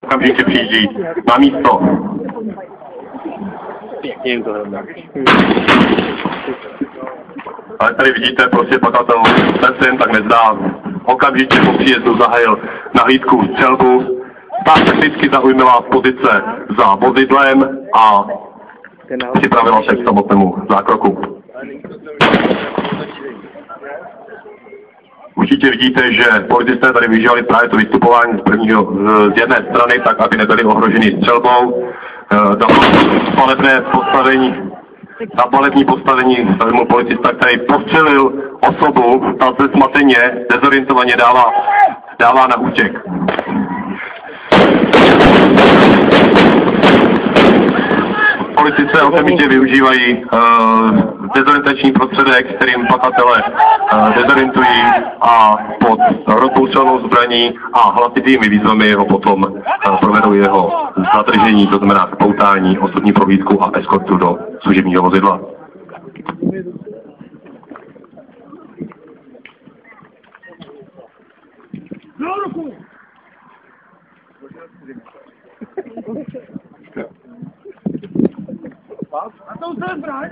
Okamžitě přijíždí na místo. Ale tady vidíte, prostě pakatel, ten se jen tak nezdá. Okamžitě po příjezdu zahájil nahlídku střelbu. Ta technicky zaujímala pozice za vozidlem a připravila se k samotnému zákroku. Určitě vidíte, že policisté tady využívali právě to vystupování z jedné strany, tak aby nebyli ohroženi střelbou. Na palební postavení svému policista, který postřelil osobu, ta se smateně, dezorientovaně dává na útěk. Policisté okamžitě využívají dezorientační prostředek, kterým pachatele dezorientují a pod rozpouštělnou zbraní a hlasitými výzvami ho potom provedou jeho zadržení, to znamená poutání, osobní prohlídku a eskortu do služebního vozidla. A to se zbraň?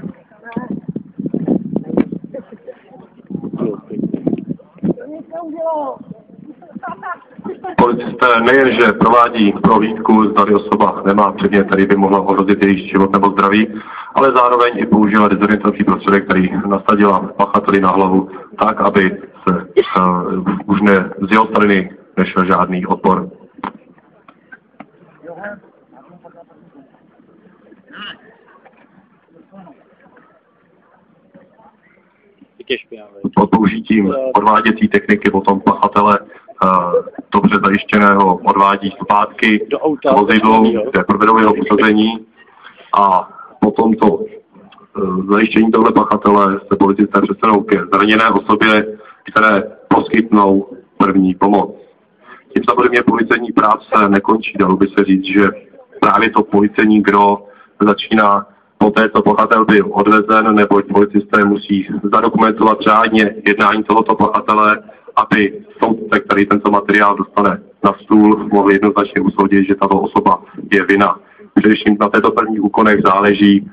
Policisté nejenže provádí prohlídku, zda osoba nemá předmět, který by mohla ohrozit jejich život nebo zdraví, ale zároveň i použila dezorientační prostředek, který nasadila pachateli na hlavu tak, aby se už z jeho strany nešel žádný odpor. Pod použitím odváděcí techniky potom pachatele dobře zajištěného odvádí zpátky k vozidlu, kde provedou jeho usazení a po tomto zajištění tohle pachatele se policisté přesunou ke zraněné osobě, které poskytnou první pomoc. Tím samozřejmě policejní práce nekončí, dalo by se říct, že právě to policejní gro začíná poté, co pachatel byl odvezen, neboť policisté musí zadokumentovat řádně jednání tohoto pachatele, aby soudce, který tento materiál dostane na stůl, mohl jednoznačně usoudit, že tato osoba je vinna. Především na této prvních úkonech záleží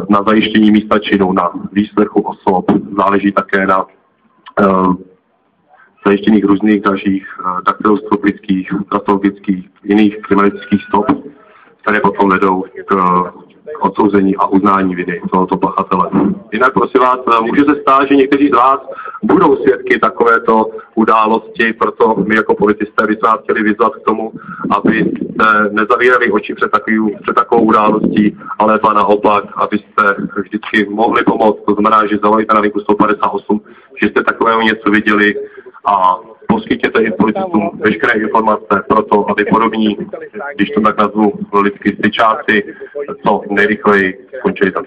na zajištění místa činu, na výslechu osob, záleží také na zajištění různých dalších daktyloskopických, trasologických, jiných kriminalistických stop, které potom vedou k odsouzení a uznání viny tohoto pachatele. Jinak prosím vás, může se stát, že někteří z vás budou svědky takovéto události, proto my jako policisté bychom vás chtěli vyzvat k tomu, aby se nezavírali oči před takovou událostí, ale naopak, abyste vždycky mohli pomoct. To znamená, že zavolejte na linku 158, že jste takového něco viděli a poskytněte i policistům veškeré informace pro to, aby podobní, když to tak nazvu lidsky, styčáci, co nejrychleji skončili tam